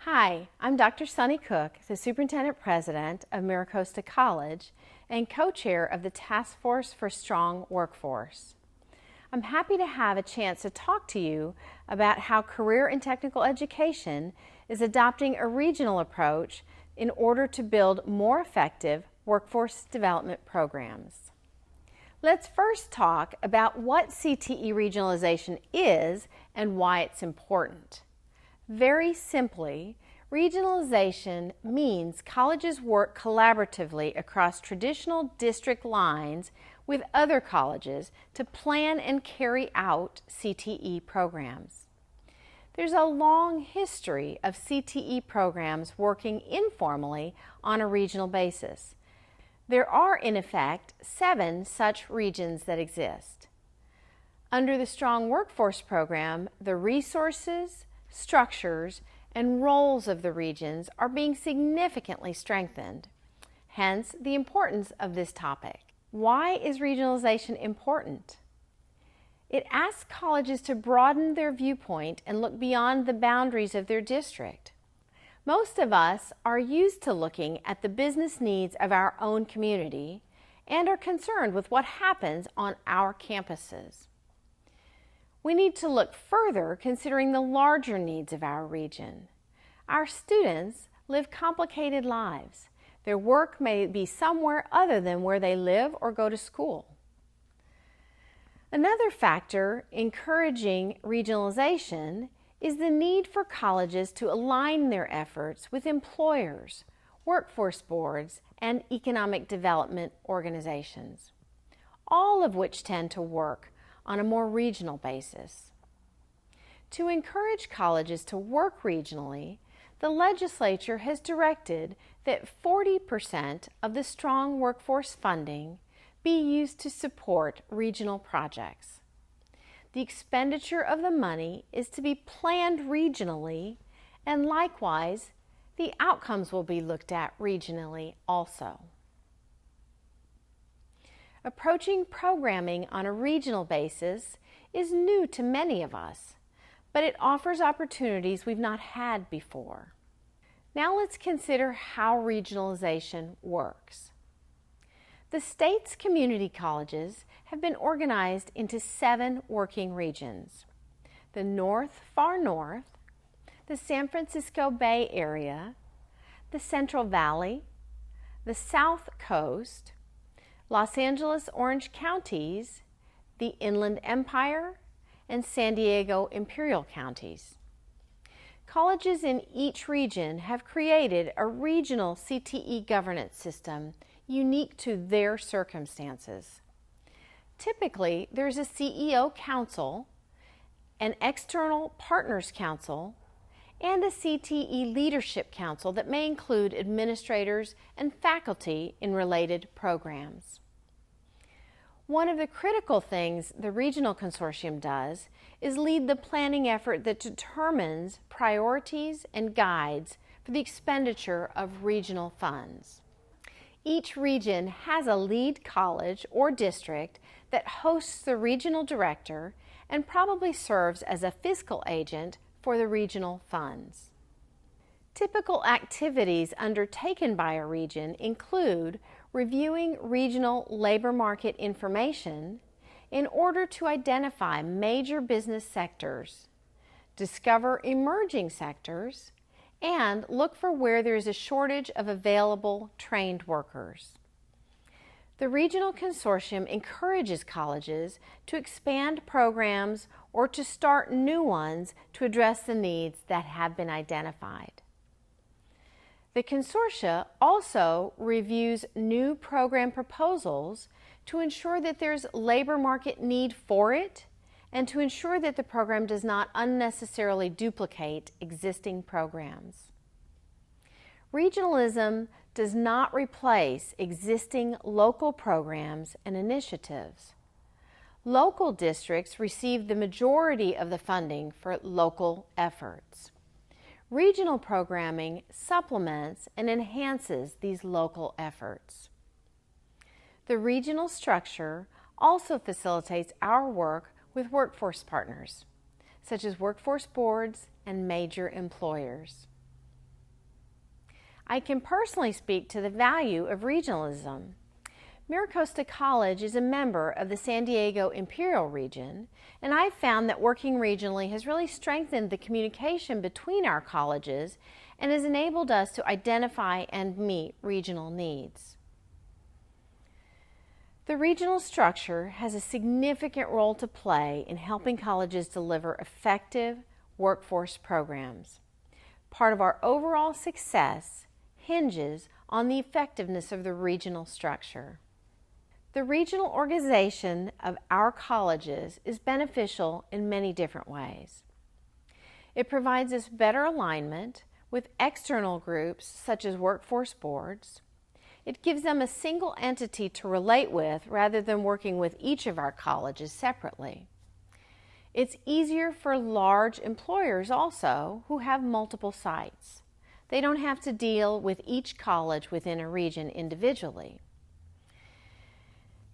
Hi, I'm Dr. Sunny Cook, the Superintendent President of MiraCosta College and co-chair of the Task Force for Strong Workforce. I'm happy to have a chance to talk to you about how career and technical education is adopting a regional approach in order to build more effective workforce development programs. Let's first talk about what CTE regionalization is and why it's important. Very simply, regionalization means colleges work collaboratively across traditional district lines with other colleges to plan and carry out CTE programs. There's a long history of CTE programs working informally on a regional basis. There are, in effect, 7 such regions that exist. Under the Strong Workforce Program, the resources, structures, and roles of the regions are being significantly strengthened. Hence, the importance of this topic. Why is regionalization important? It asks colleges to broaden their viewpoint and look beyond the boundaries of their district. Most of us are used to looking at the business needs of our own community and are concerned with what happens on our campuses. We need to look further considering the larger needs of our region. Our students live complicated lives. Their work may be somewhere other than where they live or go to school. Another factor encouraging regionalization is the need for colleges to align their efforts with employers, workforce boards, and economic development organizations, all of which tend to work on a more regional basis. To encourage colleges to work regionally, the legislature has directed that 40% of the Strong Workforce funding be used to support regional projects. The expenditure of the money is to be planned regionally, and likewise, the outcomes will be looked at regionally also. Approaching programming on a regional basis is new to many of us, but it offers opportunities we've not had before. Now let's consider how regionalization works. The state's community colleges have been organized into 7 working regions: the North, Far North, the San Francisco Bay Area, the Central Valley, the South Coast, Los Angeles Orange counties, the Inland Empire, and San Diego Imperial counties. Colleges in each region have created a regional CTE governance system unique to their circumstances. Typically, there's a CEO council, an external partners council, and a CTE leadership council that may include administrators and faculty in related programs. One of the critical things the regional consortium does is lead the planning effort that determines priorities and guides for the expenditure of regional funds. Each region has a lead college or district that hosts the regional director and probably serves as a fiscal agent for the regional funds. Typical activities undertaken by a region include reviewing regional labor market information in order to identify major business sectors, discover emerging sectors, and look for where there is a shortage of available trained workers. The regional consortium encourages colleges to expand programs or to start new ones to address the needs that have been identified. The consortia also reviews new program proposals to ensure that there's labor market need for it and to ensure that the program does not unnecessarily duplicate existing programs. Regionalism does not replace existing local programs and initiatives. Local districts receive the majority of the funding for local efforts. Regional programming supplements and enhances these local efforts. The regional structure also facilitates our work with workforce partners, such as workforce boards and major employers. I can personally speak to the value of regionalism. MiraCosta College is a member of the San Diego Imperial Region, and I've found that working regionally has really strengthened the communication between our colleges and has enabled us to identify and meet regional needs. The regional structure has a significant role to play in helping colleges deliver effective workforce programs. Part of our overall success hinges on the effectiveness of the regional structure. The regional organization of our colleges is beneficial in many different ways. It provides us better alignment with external groups such as workforce boards. It gives them a single entity to relate with rather than working with each of our colleges separately. It's easier for large employers also who have multiple sites. They don't have to deal with each college within a region individually.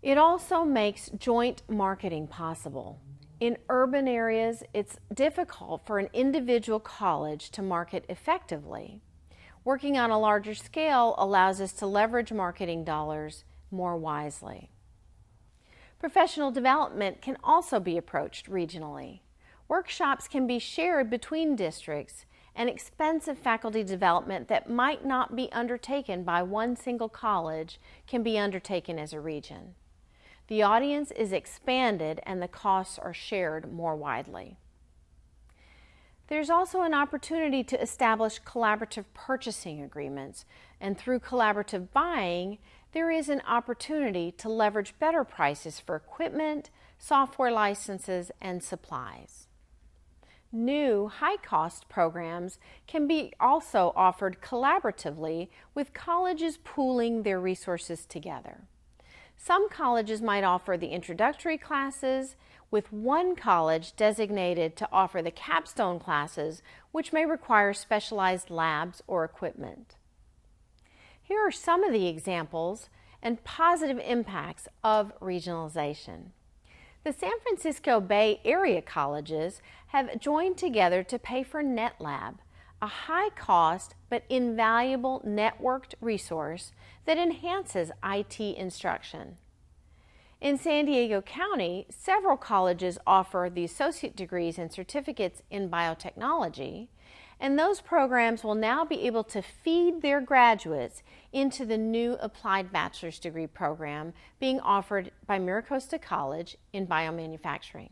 It also makes joint marketing possible. In urban areas, it's difficult for an individual college to market effectively. Working on a larger scale allows us to leverage marketing dollars more wisely. Professional development can also be approached regionally. Workshops can be shared between districts, and expensive faculty development that might not be undertaken by one single college can be undertaken as a region. The audience is expanded and the costs are shared more widely. There's also an opportunity to establish collaborative purchasing agreements, and through collaborative buying, there is an opportunity to leverage better prices for equipment, software licenses, and supplies. New high-cost programs can be also offered collaboratively with colleges pooling their resources together. Some colleges might offer the introductory classes, with one college designated to offer the capstone classes, which may require specialized labs or equipment. Here are some of the examples and positive impacts of regionalization. The San Francisco Bay Area colleges have joined together to pay for NetLab, a high-cost but invaluable networked resource that enhances IT instruction. In San Diego County, several colleges offer the associate degrees and certificates in biotechnology, and those programs will now be able to feed their graduates into the new applied bachelor's degree program being offered by MiraCosta College in biomanufacturing.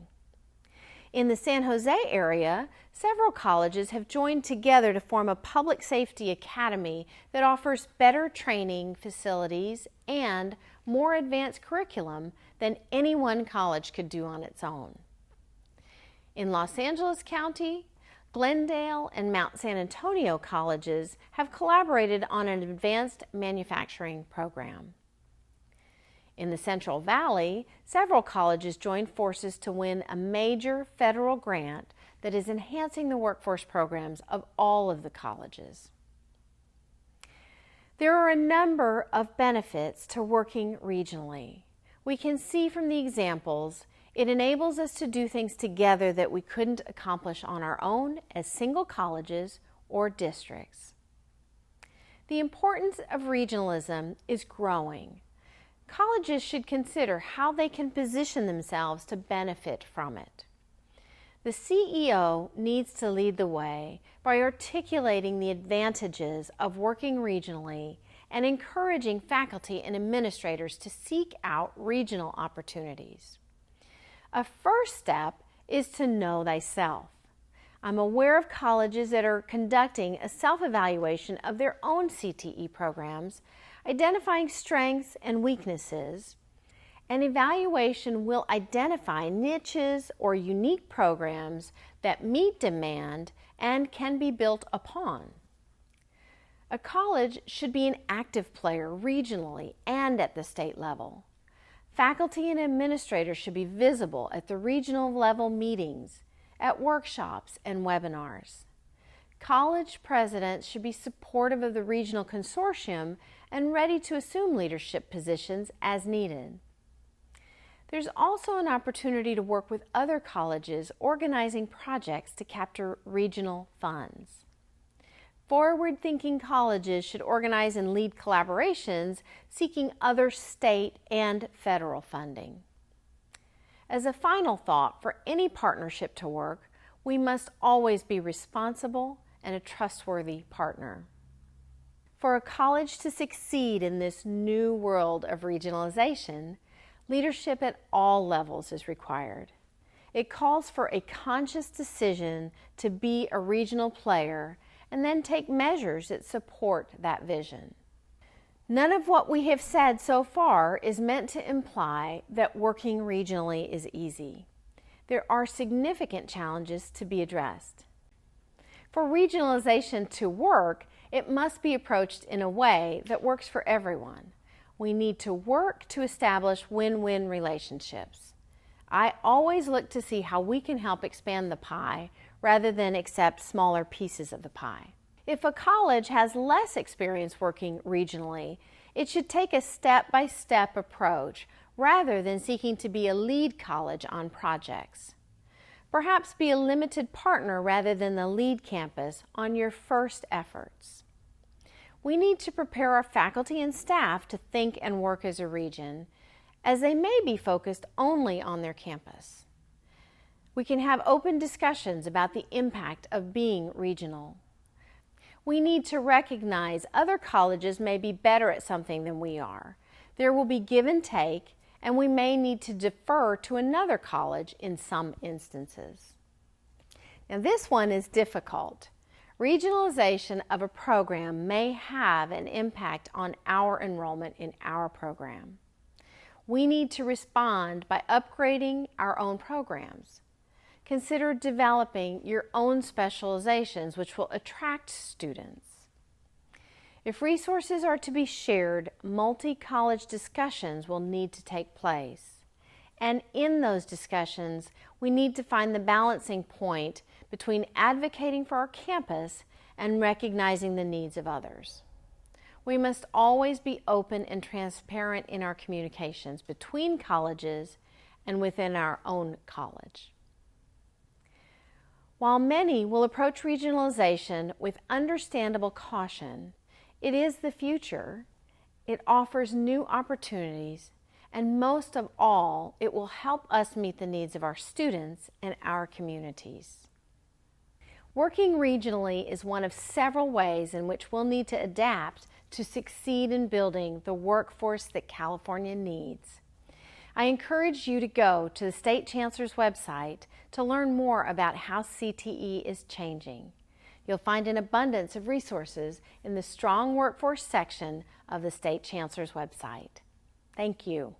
In the San Jose area, several colleges have joined together to form a public safety academy that offers better training facilities and more advanced curriculum than any one college could do on its own. In Los Angeles County, Glendale and Mount San Antonio colleges have collaborated on an advanced manufacturing program. In the Central Valley, several colleges joined forces to win a major federal grant that is enhancing the workforce programs of all of the colleges. There are a number of benefits to working regionally. We can see from the examples it enables us to do things together that we couldn't accomplish on our own as single colleges or districts. The importance of regionalism is growing. Colleges should consider how they can position themselves to benefit from it. The CEO needs to lead the way by articulating the advantages of working regionally and encouraging faculty and administrators to seek out regional opportunities. A first step is to know thyself. I'm aware of colleges that are conducting a self-evaluation of their own CTE programs, identifying strengths and weaknesses. An evaluation will identify niches or unique programs that meet demand and can be built upon. A college should be an active player regionally and at the state level. Faculty and administrators should be visible at the regional level meetings, at workshops and webinars. College presidents should be supportive of the regional consortium and ready to assume leadership positions as needed. There's also an opportunity to work with other colleges organizing projects to capture regional funds. Forward-thinking colleges should organize and lead collaborations seeking other state and federal funding. As a final thought, for any partnership to work, we must always be responsible and a trustworthy partner. For a college to succeed in this new world of regionalization, leadership at all levels is required. It calls for a conscious decision to be a regional player and then take measures that support that vision. None of what we have said so far is meant to imply that working regionally is easy. There are significant challenges to be addressed. For regionalization to work, it must be approached in a way that works for everyone. We need to work to establish win-win relationships. I always look to see how we can help expand the pie rather than accept smaller pieces of the pie. If a college has less experience working regionally, it should take a step-by-step approach rather than seeking to be a lead college on projects. Perhaps be a limited partner rather than the lead campus on your first efforts. We need to prepare our faculty and staff to think and work as a region, as they may be focused only on their campus. We can have open discussions about the impact of being regional. We need to recognize other colleges may be better at something than we are. There will be give and take, and we may need to defer to another college in some instances. Now this one is difficult. Regionalization of a program may have an impact on our enrollment in our program. We need to respond by upgrading our own programs. Consider developing your own specializations which will attract students. If resources are to be shared, multi-college discussions will need to take place. And in those discussions, we need to find the balancing point between advocating for our campus and recognizing the needs of others. We must always be open and transparent in our communications between colleges and within our own college. While many will approach regionalization with understandable caution, it is the future, it offers new opportunities, and most of all, it will help us meet the needs of our students and our communities. Working regionally is one of several ways in which we'll need to adapt to succeed in building the workforce that California needs. I encourage you to go to the State Chancellor's website to learn more about how CTE is changing. You'll find an abundance of resources in the Strong Workforce section of the State Chancellor's website. Thank you.